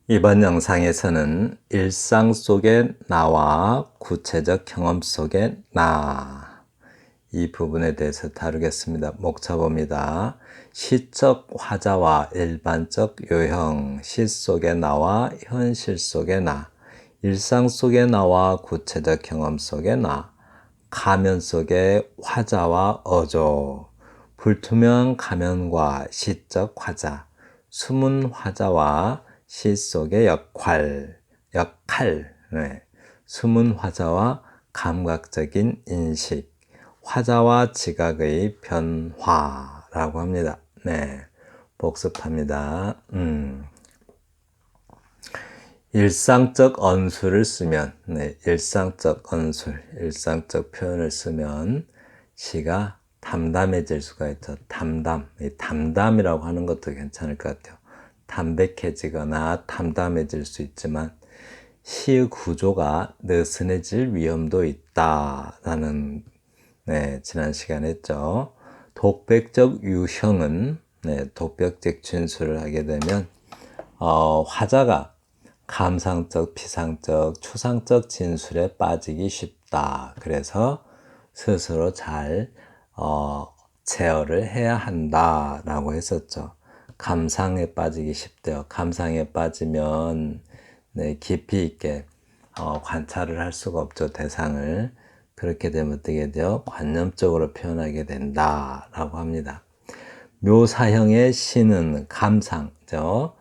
이번 영상에서는 일상 속의 나와 구체적 경험 속의 나, 이 부분에 대해서 다루겠습니다. 목차봅니다. 시적 화자와 일반적 요형, 시 속의 나와 현실 속의 나, 일상 속의 나와 구체적 경험 속의 나, 가면 속의 화자와 어조, 불투명 가면과 시적 화자, 숨은 화자와 시 속의 역할, 네. 숨은 화자와 감각적인 인식, 화자와 지각의 변화라고 합니다. 네, 복습합니다. 일상적 언수를 쓰면, 일상적 표현을 쓰면 시가 담담해질 수가 있죠. 담담이라고 하는 것도 괜찮을 것 같아요. 담백해지거나 담담해질 수 있지만 시의 구조가 느슨해질 위험도 있다라는, 지난 시간에 했죠. 독백적 유형은, 독백적 진술을 하게 되면 화자가 감상적, 피상적, 추상적 진술에 빠지기 쉽다. 그래서 스스로 잘 제어를 해야 한다라고 했었죠. 감상에 빠지기 쉽대요. 감상에 빠지면 깊이 있게 관찰을 할 수가 없죠. 대상을. 그렇게 되면 어떻게 돼요? 관념적으로 표현하게 된다라고 합니다. 묘사형의 시는 감상죠.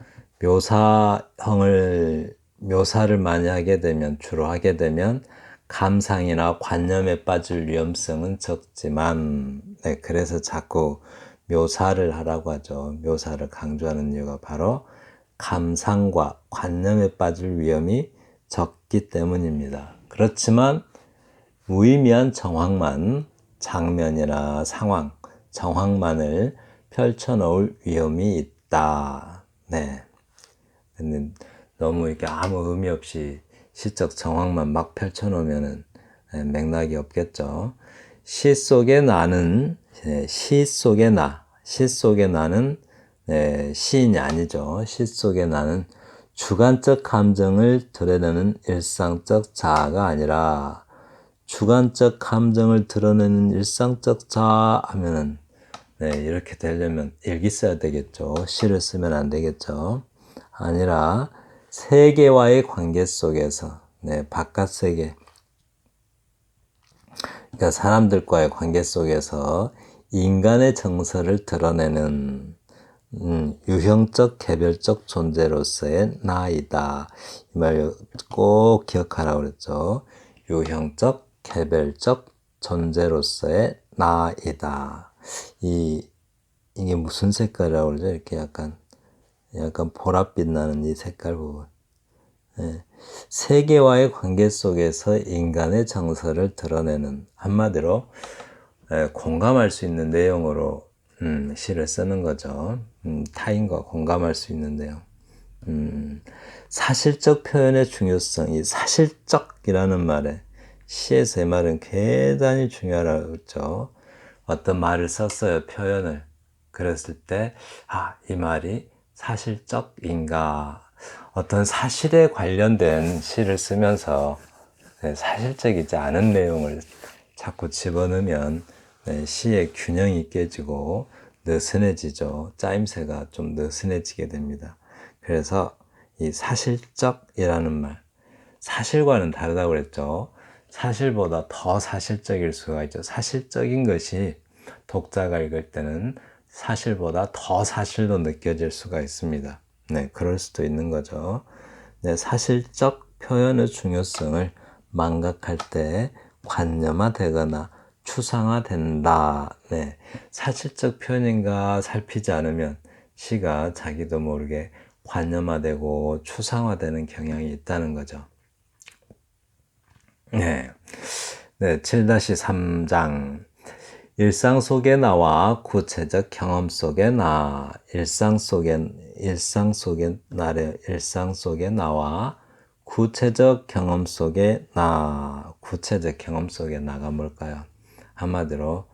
묘사를 많이 하게 되면, 주로 하게 되면 감상이나 관념에 빠질 위험성은 적지만, 그래서 자꾸 묘사를 하라고 하죠. 묘사를 강조하는 이유가 바로 감상과 관념에 빠질 위험이 적기 때문입니다. 그렇지만 무의미한 정황만, 장면이나 상황, 정황만을 펼쳐놓을 위험이 있다. 네. 근데 너무 이렇게 아무 의미 없이 시적 정황만 막 펼쳐놓으면 맥락이 없겠죠. 시 속의 나는, 시 속의 나는 시인이 아니죠. 시 속의 나는 주관적 감정을 드러내는 일상적 자아가 아니라 주관적 감정을 드러내는 일상적 자아 하면은, 이렇게 되려면 일기 써야 되겠죠. 시를 쓰면 안 되겠죠. 아니라 세계와의 관계 속에서, 바깥 세계, 그러니까 사람들과의 관계 속에서 인간의 정서를 드러내는 유형적 개별적 존재로서의 나이다. 이 말 꼭 기억하라고 그랬죠. 유형적 개별적 존재로서의 나이다. 이게 무슨 색깔이라고 그러죠? 이렇게 약간 보랏빛 나는 이 색깔 부분. 세계와의 관계 속에서 인간의 정서를 드러내는, 한마디로 공감할 수 있는 내용으로 시를 쓰는 거죠. 타인과 공감할 수 있는 내용. 사실적 표현의 중요성, 이 사실적이라는 말에 시에서의 말은 대단히 중요하다고 했죠. 어떤 말을 썼어요, 표현을. 그랬을 때, 이 말이 사실적인가? 어떤 사실에 관련된 시를 쓰면서 사실적이지 않은 내용을 자꾸 집어넣으면 시의 균형이 깨지고 느슨해지죠. 짜임새가 좀 느슨해지게 됩니다. 그래서 이 사실적이라는 말, 사실과는 다르다고 그랬죠. 사실보다 더 사실적일 수가 있죠. 사실적인 것이 독자가 읽을 때는 사실보다 더 사실로 느껴질 수가 있습니다. 그럴 수도 있는 거죠. 사실적 표현의 중요성을 망각할 때 관념화되거나 추상화된다. 사실적 표현인가 살피지 않으면 시가 자기도 모르게 관념화되고 추상화되는 경향이 있다는 거죠. 7-3장. 일상 속의 나와 구체적 경험 속의 나. 일상 속의 나와 구체적 경험 속의 나. 구체적 경험 속의 나가 뭘까요? 한마디로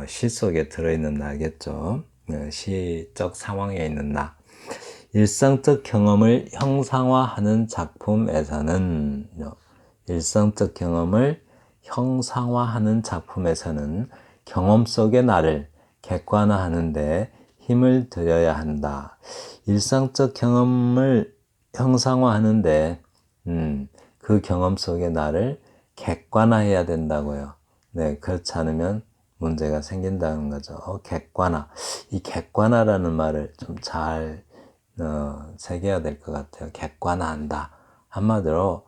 시 속에 들어있는 나겠죠. 시적 상황에 있는 나. 일상적 경험을 형상화하는 작품에서는 일상적 경험을 형상화하는 작품에서는 경험 속의 나를 객관화하는 데 힘을 들여야 한다. 일상적 경험을 형상화하는데 그 경험 속의 나를 객관화해야 된다고요. 네, 그렇지 않으면 문제가 생긴다는 거죠. 객관화. 이 객관화라는 말을 좀 잘 새겨야 될 것 같아요. 객관화한다. 한마디로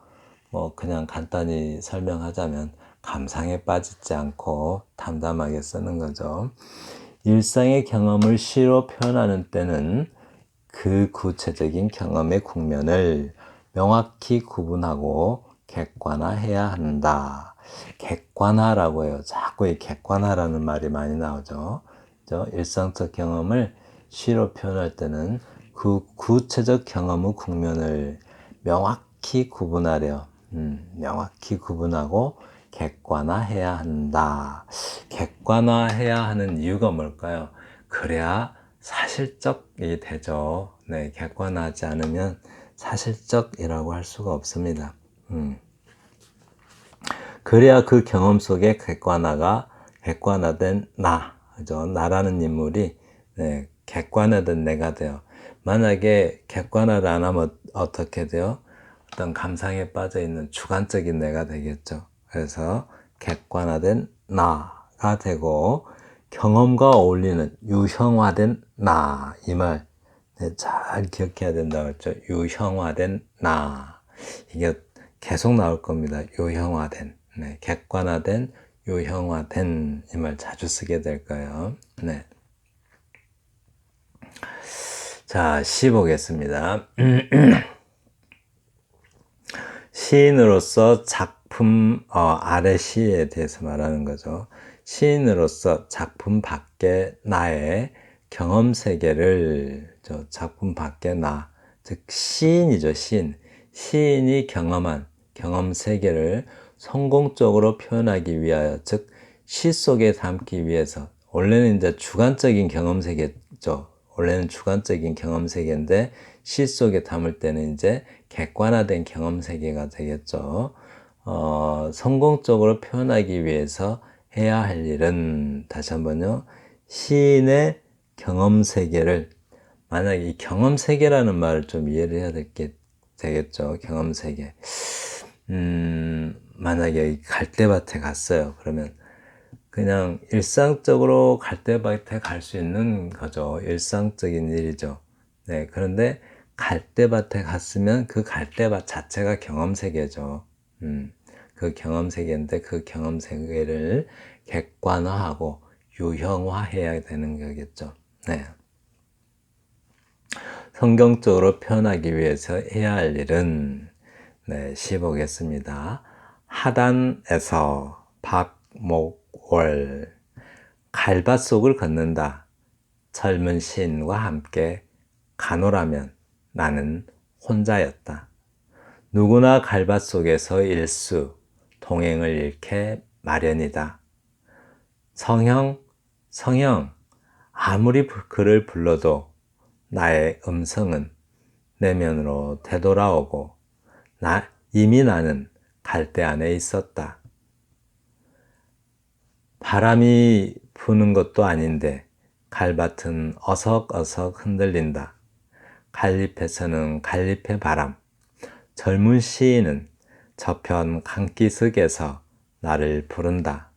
뭐 그냥 간단히 설명하자면 감상에 빠지지 않고 담담하게 쓰는 거죠. 일상의 경험을 시로 표현하는 때는 그 구체적인 경험의 국면을 명확히 구분하고 객관화해야 한다. 객관화라고 해요. 자꾸 이 객관화라는 말이 많이 나오죠. 일상적 경험을 시로 표현할 때는 그 구체적 경험의 국면을 명확히 구분하려, 명확히 구분하고 객관화해야 한다. 객관화해야 하는 이유가 뭘까요? 그래야 사실적이 되죠. 네, 객관화하지 않으면 사실적이라고 할 수가 없습니다. 그래야 그 경험 속에 객관화된 나, 그죠? 나라는 인물이 네, 객관화된 내가 돼요. 만약에 객관화를 안 하면 어떻게 돼요? 어떤 감상에 빠져 있는 주관적인 내가 되겠죠. 그래서 객관화된 나가 되고 경험과 어울리는 유형화된 나, 이 말 잘 기억해야 된다고 했죠. 유형화된 나. 이게 계속 나올 겁니다. 유형화된. 네, 객관화된, 유형화된 이 말 자주 쓰게 될 거예요. 네. 자, 시 보겠습니다. 시인으로서 작품 아래 시에 대해서 말하는 거죠. 시인으로서 작품 밖의 나의 경험 세계를 작품 밖의 나, 즉 시인이죠. 시인이 경험한 경험 세계를 성공적으로 표현하기 위하여, 즉 시 속에 담기 위해서. 원래는 이제 주관적인 경험 세계죠. 원래는 주관적인 경험 세계인데 시 속에 담을 때는 이제 객관화된 경험 세계가 되겠죠. 성공적으로 표현하기 위해서 해야 할 일은, 다시 한번요, 시인의 경험 세계를, 만약에 이 경험 세계라는 말을 좀 이해를 해야 되겠죠. 경험 세계. 만약에 갈대밭에 갔어요. 그러면 그냥 일상적으로 갈대밭에 갈 수 있는 거죠. 일상적인 일이죠. 네, 그런데 갈대밭에 갔으면 그 갈대밭 자체가 경험 세계죠. 그 경험 세계인데 그 경험 세계를 객관화하고 유형화해야 되는 거겠죠. 네. 성경적으로 표현하기 위해서 해야 할 일은, 네, 시보겠습니다. 하단에서 박목월, 갈밭 속을 걷는다. 젊은 시인과 함께 가노라면 나는 혼자였다. 누구나 갈밭 속에서 일수, 동행을 잃게 마련이다. 성형, 아무리 그를 불러도 나의 음성은 내면으로 되돌아오고 이미 나는 갈대 안에 있었다. 바람이 부는 것도 아닌데 갈밭은 어석어석 흔들린다. 갈잎에서는 갈잎의 바람. 젊은 시인은 저편 강기슭에서 나를 부른다.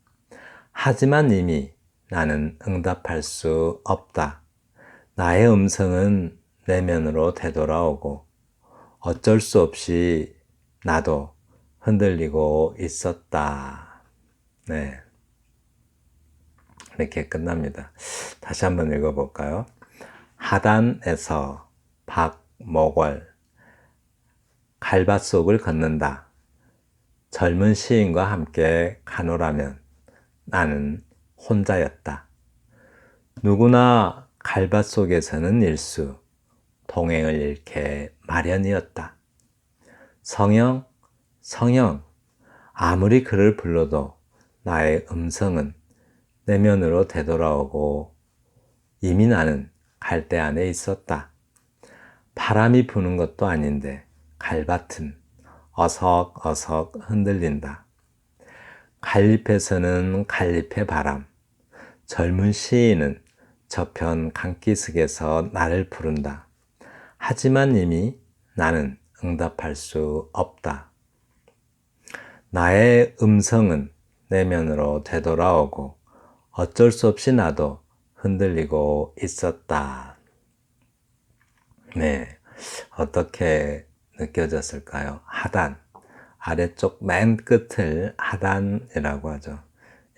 하지만 이미 나는 응답할 수 없다. 나의 음성은 내면으로 되돌아오고 어쩔 수 없이 나도 흔들리고 있었다. 네, 이렇게 끝납니다. 다시 한번 읽어볼까요? 하단에서 박목월, 갈밭 속을 걷는다. 젊은 시인과 함께 가노라면 나는 혼자였다. 누구나 갈밭 속에서는 일수, 동행을 잃게 마련이었다. 성형, 아무리 그를 불러도 나의 음성은 내면으로 되돌아오고 이미 나는 갈대 안에 있었다. 바람이 부는 것도 아닌데 갈밭은 어석어석 흔들린다. 갈잎에서는 갈잎의 바람, 젊은 시인은 저편 강기슭에서 나를 부른다. 하지만 이미 나는 응답할 수 없다. 나의 음성은 내면으로 되돌아오고 어쩔 수 없이 나도 흔들리고 있었다. 네, 어떻게 느껴졌을까요? 하단, 아래쪽 맨 끝을 하단이라고 하죠.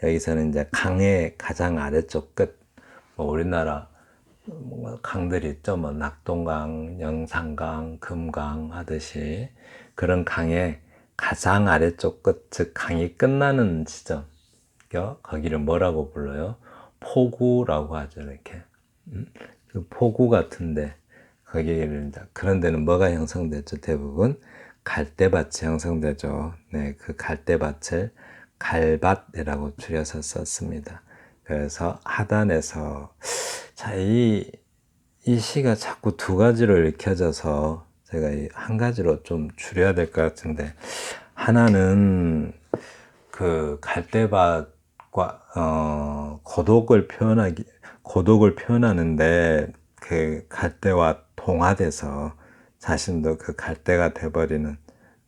여기서는 이제 강의 가장 아래쪽 끝, 우리나라 강들이 있죠. 낙동강, 영산강, 금강 하듯이 그런 강의 가장 아래쪽 끝, 즉 강이 끝나는 지점, 거기를 뭐라고 불러요? 포구라고 하죠. 이렇게 그 포구 같은데 거기를 이제 그런 데는 뭐가 형성되죠? 대부분 갈대밭이 형성되죠. 네, 그 갈대밭을 갈밭이라고 줄여서 썼습니다. 그래서 하단에서 자, 이 시가 자꾸 두 가지로 읽혀져서 제가 한 가지로 좀 줄여야 될 것 같은데, 하나는 그 갈대밭과 고독을 표현하는데 그 갈대와 동화돼서 자신도 그 갈대가 돼버리는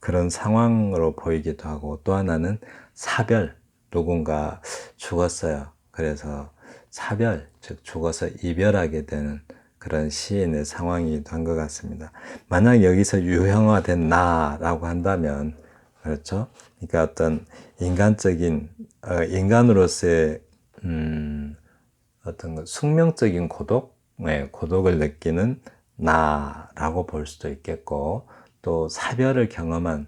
그런 상황으로 보이기도 하고, 또 하나는 사별, 누군가 죽었어요. 그래서 사별, 즉 죽어서 이별하게 되는 그런 시인의 상황이기도 한 것 같습니다. 만약 여기서 유형화된 나라고 한다면, 그렇죠? 그러니까 어떤 인간적인, 인간으로서의, 어떤 숙명적인 고독? 네, 고독을 느끼는 나라고 볼 수도 있겠고, 또 사별을 경험한,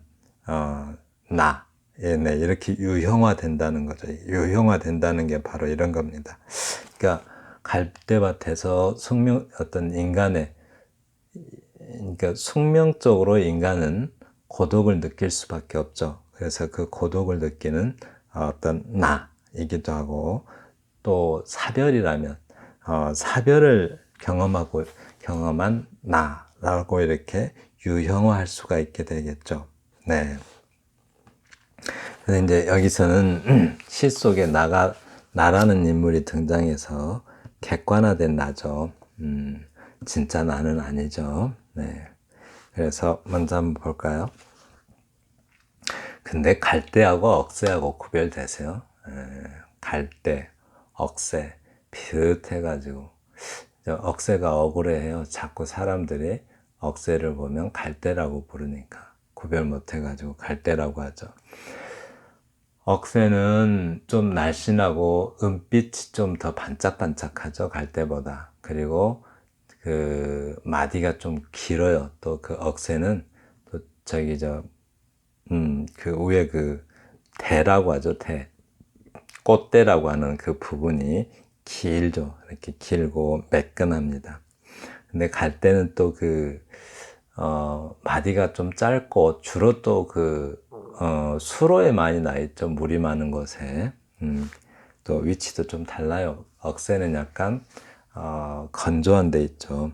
나. 예, 네, 이렇게 유형화된다는 거죠. 유형화된다는 게 바로 이런 겁니다. 그러니까 갈대밭에서 어떤 인간의, 그러니까 숙명적으로 인간은 고독을 느낄 수밖에 없죠. 그래서 그 고독을 느끼는 어떤 나이기도 하고, 또 사별이라면 사별을 경험한 나라고 이렇게 유형화할 수가 있게 되겠죠. 네. 근데 이제 여기서는 시 속에 나라는 인물이 등장해서 객관화된 나죠. 진짜 나는 아니죠. 네. 그래서 먼저 한번 볼까요? 근데 갈대하고 억새하고 구별되세요? 갈대, 억새 비슷해가지고, 억새가 억울해요. 자꾸 사람들이 억새를 보면 갈대라고 부르니까 구별 못해가지고 갈대라고 하죠. 억새는 좀 날씬하고 은빛이 좀 더 반짝반짝하죠, 갈대보다. 그리고 그 마디가 좀 길어요. 또 그 억새는 또 그 위에 그 대라고 하죠, 대. 꽃대라고 하는 그 부분이 길죠. 이렇게 길고 매끈합니다. 근데 갈대는 또 마디가 좀 짧고, 주로 또 수로에 많이 나 있죠. 물이 많은 곳에. 또 위치도 좀 달라요. 억새는 약간, 건조한 데 있죠.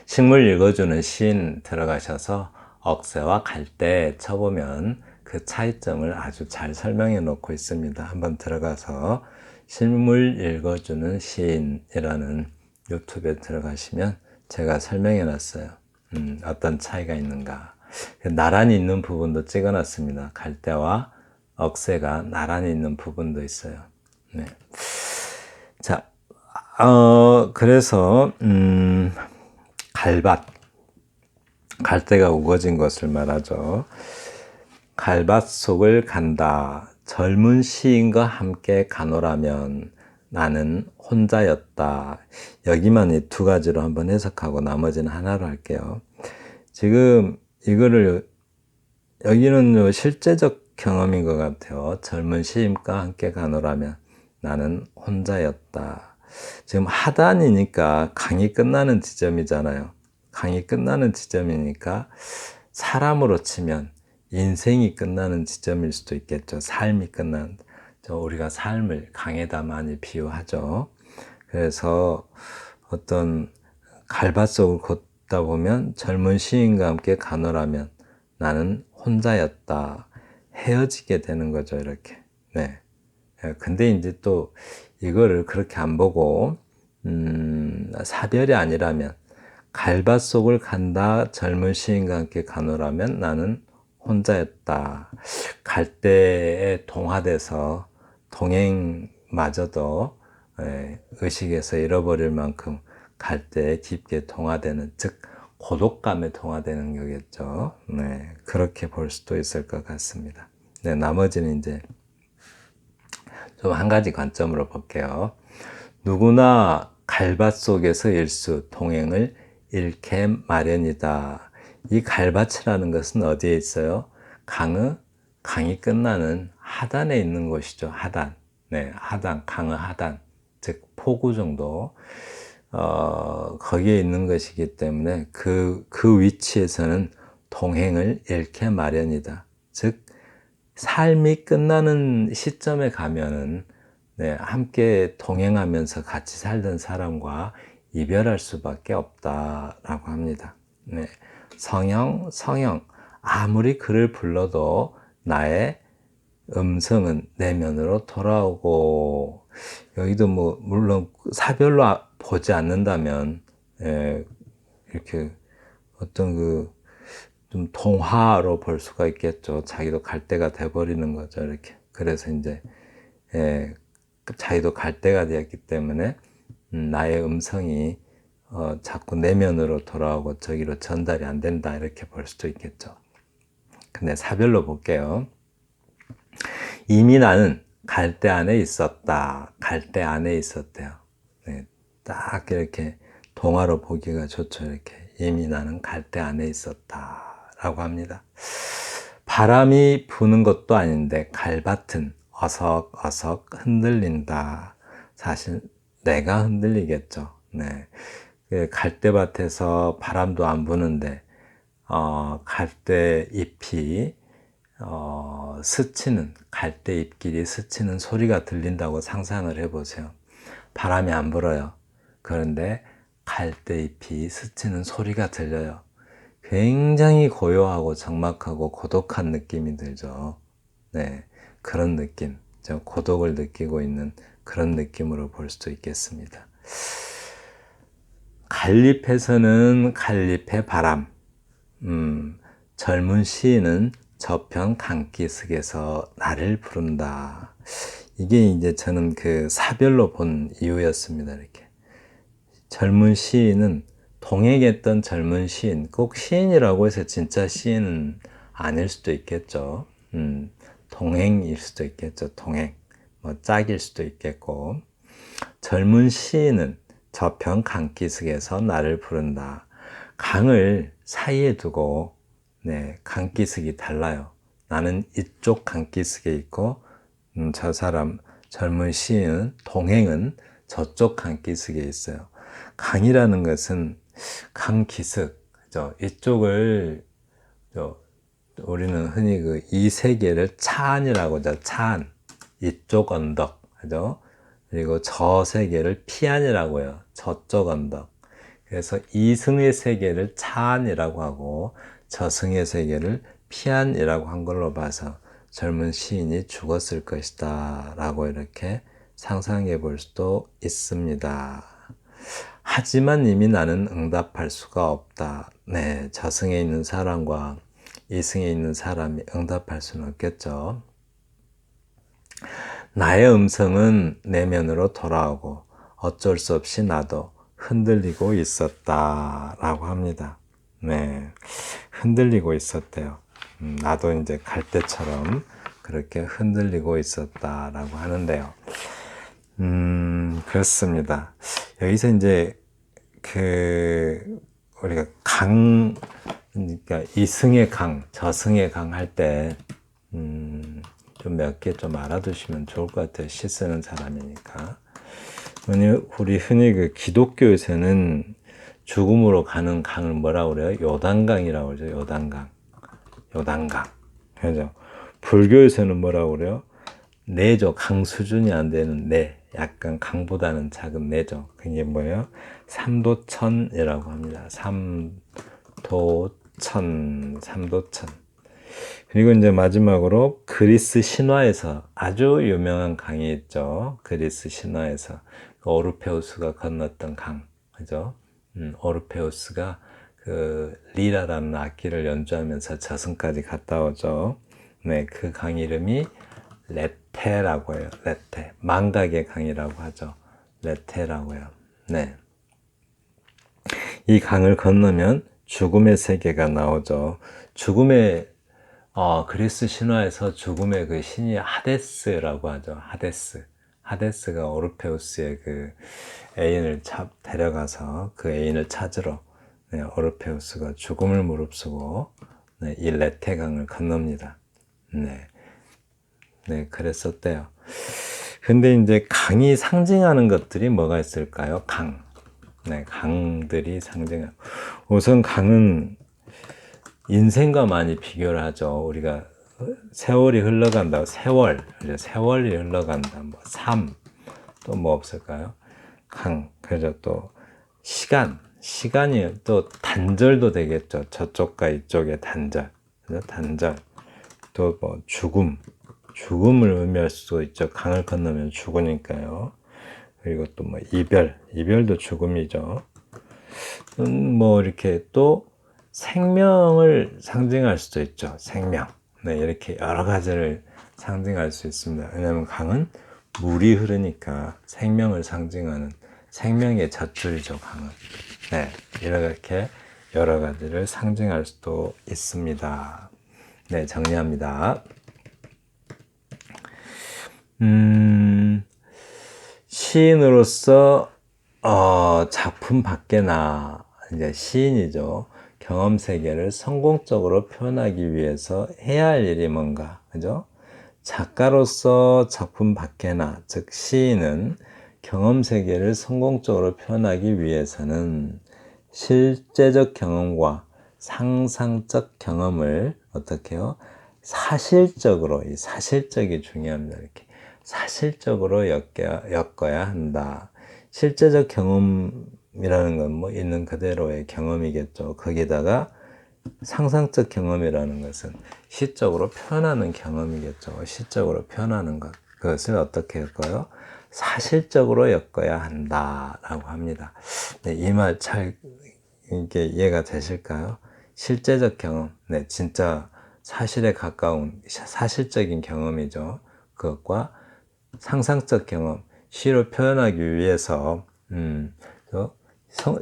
식물 읽어주는 시인 들어가셔서 억새와 갈대 쳐보면 그 차이점을 아주 잘 설명해 놓고 있습니다. 한번 들어가서 식물 읽어주는 시인이라는 유튜브에 들어가시면 제가 설명해 놨어요. 어떤 차이가 있는가. 나란히 있는 부분도 찍어 놨습니다. 갈대와 억새가 나란히 있는 부분도 있어요. 네. 자, 그래서, 갈대가 우거진 것을 말하죠. 갈밭 속을 간다. 젊은 시인과 함께 가노라면 나는 혼자였다. 여기만 이 두 가지로 한번 해석하고 나머지는 하나로 할게요. 지금 여기는 실제적 경험인 것 같아요. 젊은 시인과 함께 가노라면 나는 혼자였다. 지금 하단이니까 강이 끝나는 지점이잖아요. 강이 끝나는 지점이니까 사람으로 치면 인생이 끝나는 지점일 수도 있겠죠. 삶이 끝나는. 우리가 삶을 강에다 많이 비유하죠. 그래서 어떤 갈밭속을 걷다 보면 젊은 시인과 함께 가노라면 나는 혼자였다. 헤어지게 되는 거죠, 이렇게. 네. 근데 이제 또 이거를 그렇게 안 보고, 사별이 아니라면, 갈밭속을 간다, 젊은 시인과 함께 가노라면 나는 혼자였다. 갈대에 동화돼서 동행마저도 의식에서 잃어버릴 만큼 갈대에 깊게 동화되는, 즉 고독감에 동화되는 거겠죠. 네, 그렇게 볼 수도 있을 것 같습니다. 네, 나머지는 이제 좀 한 가지 관점으로 볼게요. 누구나 갈밭 속에서 일수 동행을 잃게 마련이다. 이 갈밭이라는 것은 어디에 있어요? 강이 끝나는 하단에 있는 곳이죠. 하단. 네, 하단, 강의 하단. 즉, 포구 정도. 거기에 있는 것이기 때문에 그 위치에서는 동행을 잃게 마련이다. 즉, 삶이 끝나는 시점에 가면은 네, 함께 동행하면서 같이 살던 사람과 이별할 수밖에 없다라고 합니다. 네, 성형, 아무리 그를 불러도 나의 음성은 내면으로 돌아오고, 여기도 뭐 물론 사별로 보지 않는다면 이렇게 어떤 좀 동화로 볼 수가 있겠죠. 자기도 갈대가 돼버리는 거죠, 이렇게. 그래서 이제 자기도 갈대가 되었기 때문에 나의 음성이 자꾸 내면으로 돌아오고 저기로 전달이 안 된다, 이렇게 볼 수도 있겠죠. 근데 사별로 볼게요. 이미 나는 갈대 안에 있었다. 갈대 안에 있었대요. 네, 딱 이렇게 동화로 보기가 좋죠. 이렇게 이미 나는 갈대 안에 있었다 라고 합니다. 바람이 부는 것도 아닌데 갈밭은 어석어석 흔들린다. 사실 내가 흔들리겠죠. 네, 갈대밭에서 바람도 안 부는데 갈대 잎이 스치는, 갈대 잎길이 스치는 소리가 들린다고 상상을 해보세요. 바람이 안 불어요. 그런데 갈대 잎이 스치는 소리가 들려요. 굉장히 고요하고 적막하고 고독한 느낌이 들죠. 네, 그런 느낌, 고독을 느끼고 있는 그런 느낌으로 볼 수도 있겠습니다. 갈잎에서는 갈잎의 바람, 젊은 시인은 저편 강기슭에서 나를 부른다. 이게 이제 저는 그 사별로 본 이유였습니다. 이렇게 젊은 시인은 동행했던 젊은 시인, 꼭 시인이라고 해서 진짜 시인은 아닐 수도 있겠죠. 동행일 수도 있겠죠. 동행, 뭐 짝일 수도 있겠고, 젊은 시인은 저편 강기슭에서 나를 부른다. 강을 사이에 두고 네, 강기슭이 달라요. 나는 이쪽 강기슭에 있고 저 사람 젊은 시인은 동행은 저쪽 강기슭에 있어요. 강이라는 것은 강기슭, 그죠? 이쪽을 우리는 흔히 이 세계를 차안이라고 하죠. 차안, 이쪽 언덕, 그죠? 그리고 저 세계를 피안이라고 해요. 저쪽 언덕. 그래서 이승의 세계를 차안이라고 하고 저승의 세계를 피안이라고 한 걸로 봐서 젊은 시인이 죽었을 것이다 라고 이렇게 상상해 볼 수도 있습니다. 하지만 이미 나는 응답할 수가 없다. 네, 저승에 있는 사람과 이승에 있는 사람이 응답할 수는 없겠죠. 나의 음성은 내면으로 돌아오고 어쩔 수 없이 나도 흔들리고 있었다 라고 합니다. 네, 흔들리고 있었대요. 나도 이제 갈대처럼 그렇게 흔들리고 있었다 라고 하는데요. 그렇습니다. 여기서 이제 우리가 그러니까 이승의 강, 저승의 강 할 때 좀 몇 개 좀 알아두시면 좋을 것 같아요. 시 쓰는 사람이니까. 우리 흔히 기독교에서는 죽음으로 가는 강을 뭐라고 그래요? 요단강이라고 그러죠. 요단강. 그죠? 불교에서는 뭐라고 그래요? 내죠. 강 수준이 안 되는 내. 약간 강보다는 작은 내죠. 그게 뭐예요? 삼도천이라고 합니다. 삼도천. 그리고 이제 마지막으로 그리스 신화에서 아주 유명한 강이 있죠. 그리스 신화에서 오르페우스가 건넜던 강, 그죠? 오르페우스가 그 리라라는 악기를 연주하면서 저승까지 갔다 오죠. 네, 그 강 이름이 레테라고 해요. 레테, 망각의 강이라고 하죠. 레테라고요. 네, 이 강을 건너면 죽음의 세계가 나오죠. 죽음의 그리스 신화에서 죽음의 그 신이 하데스라고 하죠. 하데스. 하데스가 오르페우스의 그 애인을 데려가서 그 애인을 찾으러 네, 오르페우스가 죽음을 무릅쓰고 네, 이 레테강을 건넙니다. 네, 네, 그랬었대요. 근데 이제 강이 상징하는 것들이 뭐가 있을까요? 강. 네, 강들이 상징하고. 우선 강은 인생과 많이 비교를 하죠. 우리가 세월이 흘러간다. 세월이 흘러간다. 뭐 삶, 또 뭐 없을까요? 강, 그죠? 또 시간이 또 단절도 되겠죠. 저쪽과 이쪽의 단절, 그죠? 단절. 또 뭐 죽음을 의미할 수도 있죠. 강을 건너면 죽으니까요. 그리고 또 뭐 이별도 죽음이죠. 뭐 이렇게 또 생명을 상징할 수도 있죠. 생명. 네, 이렇게 여러 가지를 상징할 수 있습니다. 왜냐하면 강은 물이 흐르니까 생명을 상징하는 생명의 젖줄이죠, 강은. 네, 이렇게 여러 가지를 상징할 수도 있습니다. 네, 정리합니다. 시인으로서 작품 밖에나 이제 시인이죠. 경험 세계를 성공적으로 표현하기 위해서 해야 할 일이 뭔가, 그죠? 작가로서 작품 밖에나, 즉 시인은 경험 세계를 성공적으로 표현하기 위해서는 실제적 경험과 상상적 경험을 어떻게 해요? 사실적으로, 이 사실적이 중요합니다. 이렇게 사실적으로 엮어야 한다. 실제적 경험이라는 건 뭐 있는 그대로의 경험이겠죠. 거기다가 상상적 경험이라는 것은 시적으로 표현하는 경험이겠죠. 시적으로 표현하는 것. 그것을 어떻게 할까요? 사실적으로 엮어야 한다라고 합니다. 네, 이 말 잘 이게 이해가 되실까요? 실제적 경험, 네, 진짜 사실에 가까운 사실적인 경험이죠. 그것과 상상적 경험, 시로 표현하기 위해서,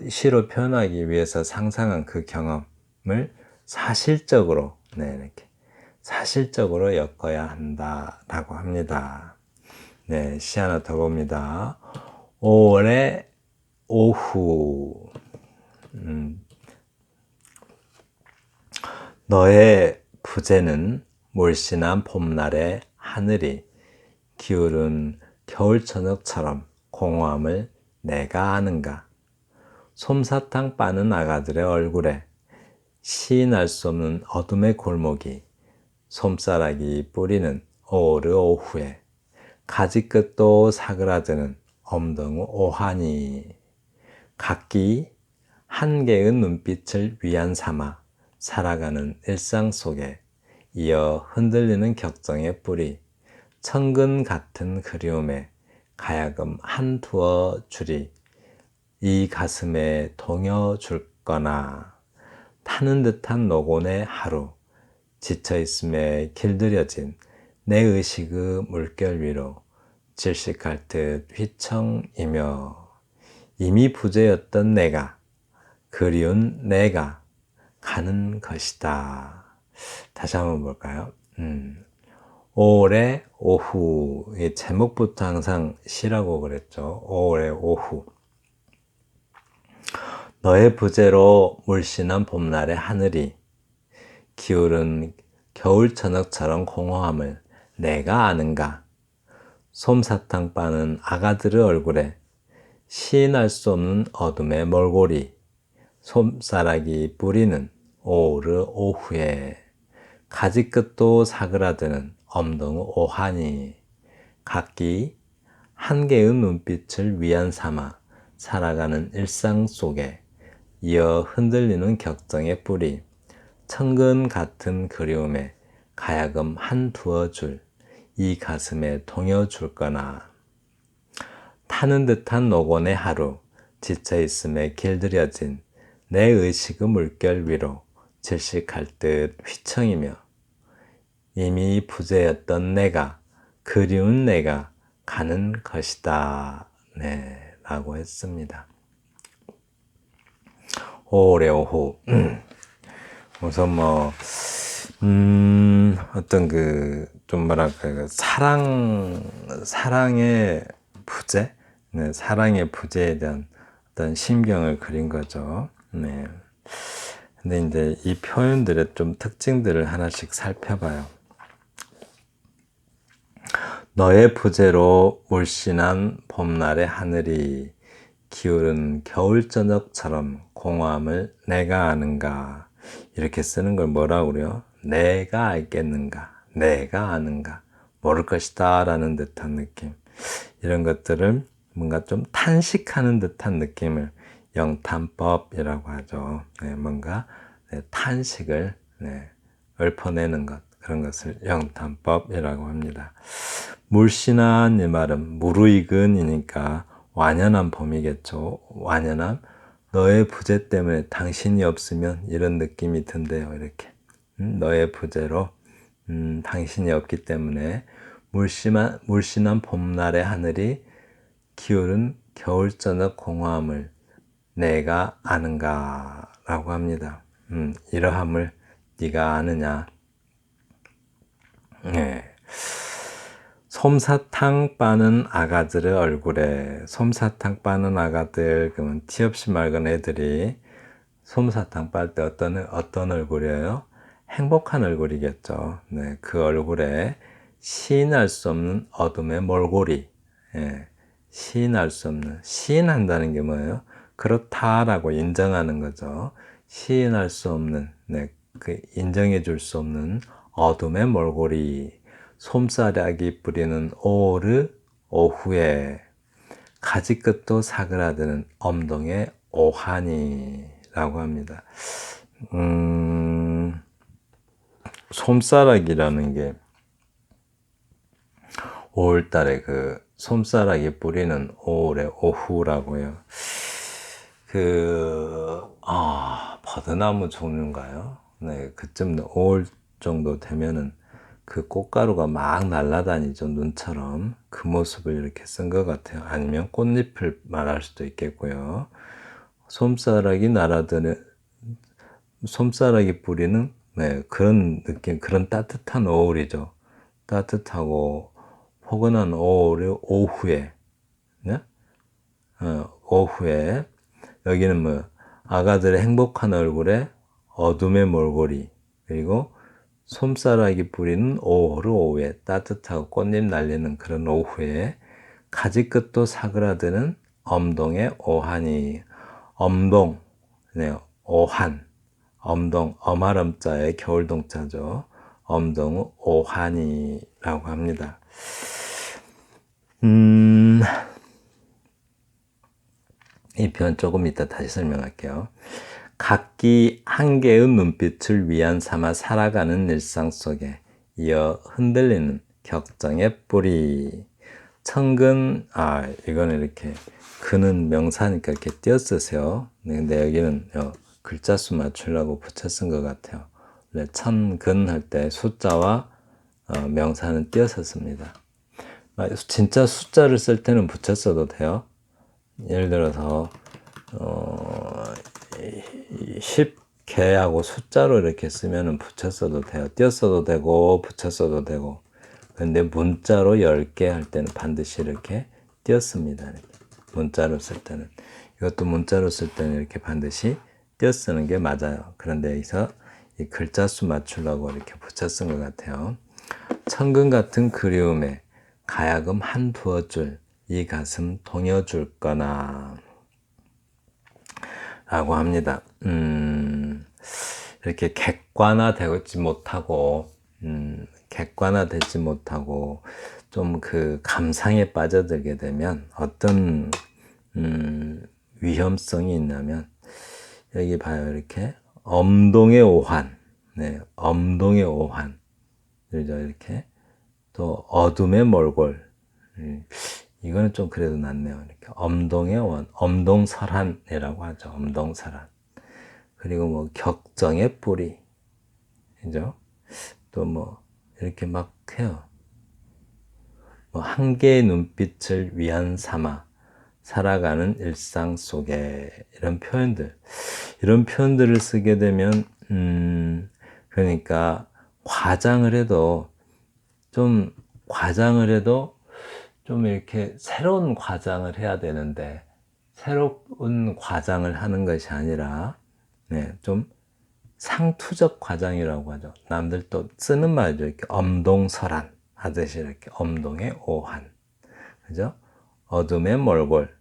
시로 표현하기 위해서 상상한 그 경험을 사실적으로, 네, 이렇게 사실적으로 엮어야 한다라고 합니다. 네, 시 하나 더 봅니다. 5월의 오후. 너의 부재는 물씬한 봄날의 하늘이 기울은 겨울 저녁처럼 공허함을 내가 아는가. 솜사탕 빠는 아가들의 얼굴에 시인할 수 없는 어둠의 골목이 솜사락이 뿌리는 오르 오후에 가지끝도 사그라드는 엄동우 오하니 각기 한 개의 눈빛을 위안 삼아 살아가는 일상 속에 이어 흔들리는 격정의 뿌리 천근 같은 그리움에 가야금 한두어 줄이 이 가슴에 동여 줄 거나 타는 듯한 노곤의 하루 지쳐있음에 길들여진 내 의식의 물결 위로 질식할 듯 휘청이며 이미 부재였던 내가 그리운 내가 가는 것이다. 다시 한번 볼까요? 5월의 오후. 이 제목부터 항상 시라고 그랬죠. 5월의 오후. 너의 부재로 물씬한 봄날의 하늘이 기울은 겨울 저녁처럼 공허함을 내가 아는가. 솜사탕 빠는 아가들의 얼굴에 시인할 수 없는 어둠의 몰골이 솜사락이 뿌리는 오르 오후에 가지끝도 사그라드는 엄동우 오하니 각기 한 개의 눈빛을 위안 삼아 살아가는 일상 속에 이어 흔들리는 격정의 뿌리, 천근 같은 그리움에 가야금 한 두어 줄 이 가슴에 동여줄 거나. 타는 듯한 노곤의 하루, 지쳐있음에 길들여진 내 의식의 물결 위로 질식할 듯 휘청이며 이미 부재였던 내가, 그리운 내가 가는 것이다. 네, 라고 했습니다. 5월의 오후. 우선 어떤 좀 뭐랄까, 사랑의 부재? 네, 사랑의 부재에 대한 어떤 심경을 그린 거죠. 네. 근데 이제 이 표현들의 좀 특징들을 하나씩 살펴봐요. 너의 부재로 물씬한 봄날의 하늘이 기울은 겨울 저녁처럼 공허함을 내가 아는가. 이렇게 쓰는 걸 뭐라고 그래요? 내가 알겠는가? 내가 아는가? 모를 것이다 라는 듯한 느낌. 이런 것들을 뭔가 좀 탄식하는 듯한 느낌을 영탄법이라고 하죠. 네, 뭔가 탄식을 읊어내는 것, 그런 것을 영탄법이라고 합니다. 물씬한 이 말은 무르익은이니까 완연한 봄이겠죠. 완연함. 너의 부재 때문에 당신이 없으면 이런 느낌이 든대요. 이렇게 너의 부재로 당신이 없기 때문에 물씬한 봄날의 하늘이 기울은 겨울저녁 공허함을 내가 아는가 라고 합니다. 이러함을 네가 아느냐. 네. 솜사탕 빠는 아가들의 얼굴에, 솜사탕 빠는 아가들, 그러면 티 없이 맑은 애들이 솜사탕 빨 때 어떤 얼굴이에요? 행복한 얼굴이겠죠. 네, 그 얼굴에 시인할 수 없는 어둠의 몰골이, 시인할 수 없는, 시인한다는 게 뭐예요? 그렇다라고 인정하는 거죠. 시인할 수 없는, 그 인정해 줄 수 없는 어둠의 몰골이, 솜사락이 뿌리는 오후에 가지끝도 사그라드는 엄동의 오한이라고 합니다. 솜사락이라는 게 5월달에 솜사락이 뿌리는 5월의 오후라고요. 버드나무 종류인가요? 네, 그쯤 5월 정도 되면은 그 꽃가루가 막 날아다니죠. 눈처럼. 그 모습을 이렇게 쓴 것 같아요. 아니면 꽃잎을 말할 수도 있겠고요. 솜사락이 솜사락이 뿌리는 그런 느낌, 그런 따뜻한 5월이죠. 따뜻하고 포근한 5월의 오후에, 네? 오후에 여기는 아가들의 행복한 얼굴에 어둠의 몰골이, 그리고 솜사락이 뿌리는 오후에 따뜻하고 꽃잎 날리는 그런 오후에 가지끝도 사그라드는 엄동의 오한이. 엄동, 오한, 엄동, 엄할엄자의 겨울동자죠. 엄동의 오한이라고 합니다. 이 표현 조금 이따 다시 설명할게요. 각기 한 개의 눈빛을 위안 삼아 살아가는 일상 속에 이어 흔들리는 격정의 뿌리. 천근, 이거는 이렇게, 그는 명사니까 이렇게 띄어 쓰세요. 근데 여기는 글자 수 맞추려고 붙여 쓴 것 같아요. 원래 천근 할 때 숫자와 명사는 띄어 썼습니다. 진짜 숫자를 쓸 때는 붙여 써도 돼요. 예를 들어서 10개하고 숫자로 이렇게 쓰면 붙여 써도 돼요. 띄어 써도 되고 붙여 써도 되고. 근데 문자로 10개 할 때는 반드시 이렇게 띄었습니다. 문자로 쓸 때는. 이것도 문자로 쓸 때는 이렇게 반드시 띄어 쓰는 게 맞아요. 그런데 여기서 이 글자 수 맞추려고 이렇게 붙여 쓴 것 같아요. 천근 같은 그리움에 가야금 한 두어 줄 이 가슴 동여줄 거나 라고 합니다. 이렇게 객관화되지 못하고 좀 그 감상에 빠져들게 되면 어떤 위험성이 있냐면 여기 봐요. 이렇게 엄동의 오한, 네, 엄동의 오한, 그죠? 이렇게 또 어둠의 몰골, 이거는 좀 그래도 낫네요. 이렇게 엄동의 원, 엄동설한이라고 하죠. 엄동설한. 그리고 뭐 격정의 뿌리, 그죠? 또 뭐 이렇게 막 해요. 뭐 한계의 눈빛을 위안 삼아 살아가는 일상 속에 이런 표현들을 쓰게 되면 그러니까 과장을 해도 좀 이렇게 새로운 과장을 해야 되는데 새로운 과장을 하는 것이 아니라 좀 상투적 과장이라고 하죠. 남들 또 쓰는 말이죠. 이렇게 엄동설한 하듯이 이렇게 엄동의 오한, 그죠? 어둠의 몰골,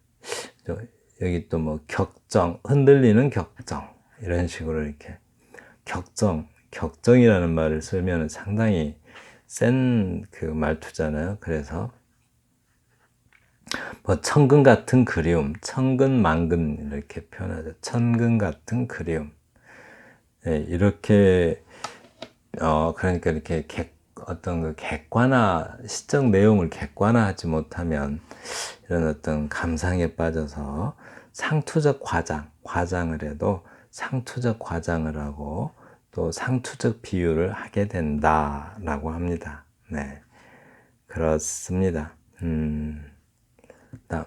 여기 또 뭐 격정, 흔들리는 격정, 이런 식으로 이렇게 격정이라는 말을 쓰면 상당히 센 그 말투잖아요. 그래서 뭐 천근 같은 그리움, 천근만근 이렇게 표현하죠. 천근 같은 그리움. 네, 이렇게 그러니까 이렇게 어떤 그 시적 내용을 객관화하지 못하면 이런 어떤 감상에 빠져서 상투적 과장을 해도 상투적 과장을 하고 또 상투적 비유를 하게 된다라고 합니다. 네, 그렇습니다. 다음.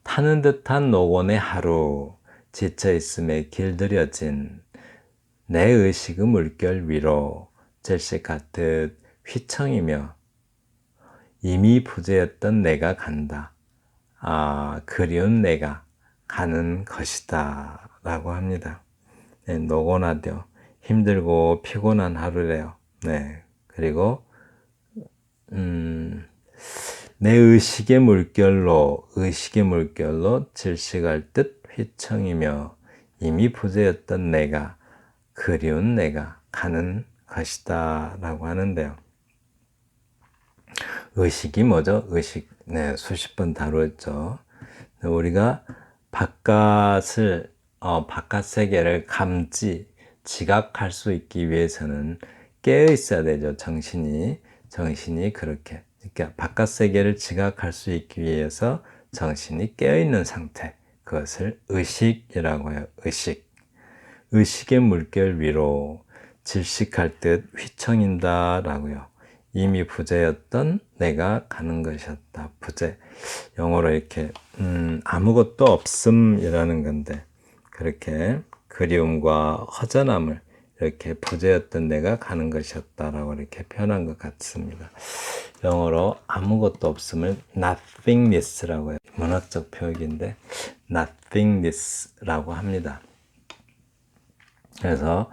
타는 듯한 노곤의 하루, 지쳐 있음에 길들여진 내 의식의 물결 위로 질식하듯 휘청이며 이미 부재였던 내가 간다. 그리운 내가 가는 것이다. 라고 합니다. 네, 노곤하죠. 힘들고 피곤한 하루래요. 네. 그리고, 내 의식의 물결로 질식할 듯 휘청이며 이미 부재였던 내가 그리운 내가 가는 것이다 라고 하는데요. 의식이 뭐죠? 의식, 네, 수십 번 다루었죠. 우리가 바깥 세계를 지각할 수 있기 위해서는 깨어 있어야 되죠. 정신이 그렇게. 그러니까 바깥 세계를 지각할 수 있기 위해서 정신이 깨어 있는 상태. 그것을 의식이라고 해요. 의식의 물결 위로 질식할 듯 휘청인다 라고요. 이미 부재였던 내가 가는 것이었다. 부재. 영어로 이렇게 아무것도 없음이라는 건데 그렇게 그리움과 허전함을 이렇게 부재였던 내가 가는 것이었다라고 이렇게 표현한 것 같습니다. 영어로 아무것도 없음을 nothingness라고 해요. 문학적 표현인데 nothingness라고 합니다. 그래서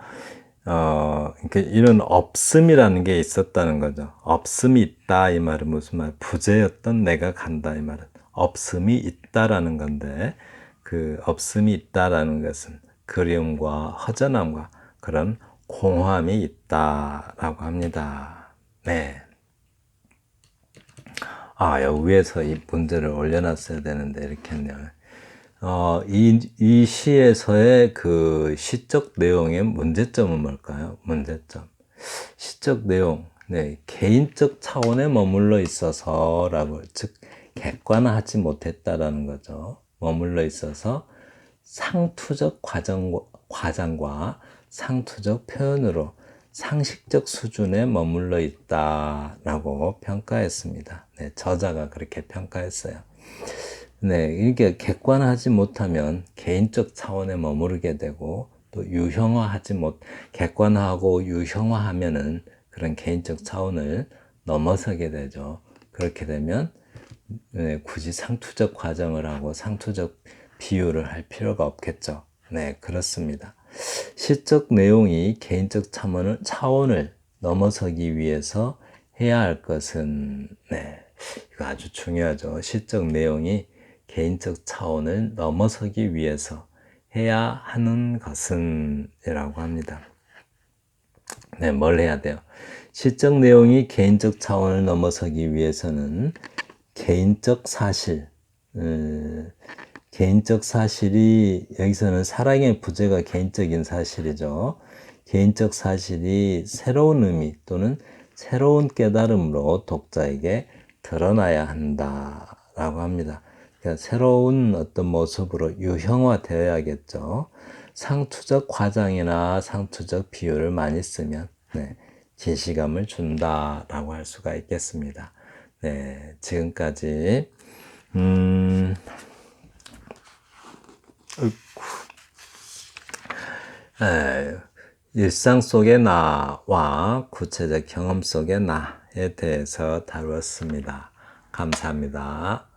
이런 없음이라는 게 있었다는 거죠. 없음이 있다 이 말은 무슨 말? 부재였던 내가 간다 이 말은 없음이 있다라는 건데 그 없음이 있다라는 것은 그리움과 허전함과 그런 공허함이 있다라고 합니다. 네. 여기 위에서 이 문제를 올려놨어야 되는데 이렇게 했네요. 이 시에서의 그 시적 내용의 문제점은 뭘까요? 시적 내용, 네, 개인적 차원에 머물러 있어서라고, 즉, 객관화하지 못했다라는 거죠. 머물러 있어서 상투적 과장과 상투적 표현으로 상식적 수준에 머물러 있다라고 평가했습니다. 네, 저자가 그렇게 평가했어요. 네, 이게 객관화하지 못하면 개인적 차원에 머무르게 되고 또 객관화하고 유형화하면은 그런 개인적 차원을 넘어서게 되죠. 그렇게 되면 굳이 상투적 과정을 하고 상투적 비유를 할 필요가 없겠죠. 네, 그렇습니다. 시적 내용이 개인적 차원을 넘어서기 위해서 해야 할 것은 이거 아주 중요하죠. 시적 내용이 개인적 차원을 넘어서기 위해서 해야 하는 것은 이라고 합니다. 네, 뭘 해야 돼요? 시적 내용이 개인적 차원을 넘어서기 위해서는 개인적 사실, 개인적 사실이, 여기서는 사랑의 부재가 개인적인 사실이죠. 개인적 사실이 새로운 의미 또는 새로운 깨달음으로 독자에게 드러나야 한다라고 합니다. 그러니까 새로운 어떤 모습으로 유형화되어야겠죠. 상투적 과장이나 상투적 비유를 많이 쓰면 네, 진실감을 준다라고 할 수가 있겠습니다. 네, 지금까지 일상 속의 나와 구체적 경험 속의 나에 대해서 다루었습니다. 감사합니다.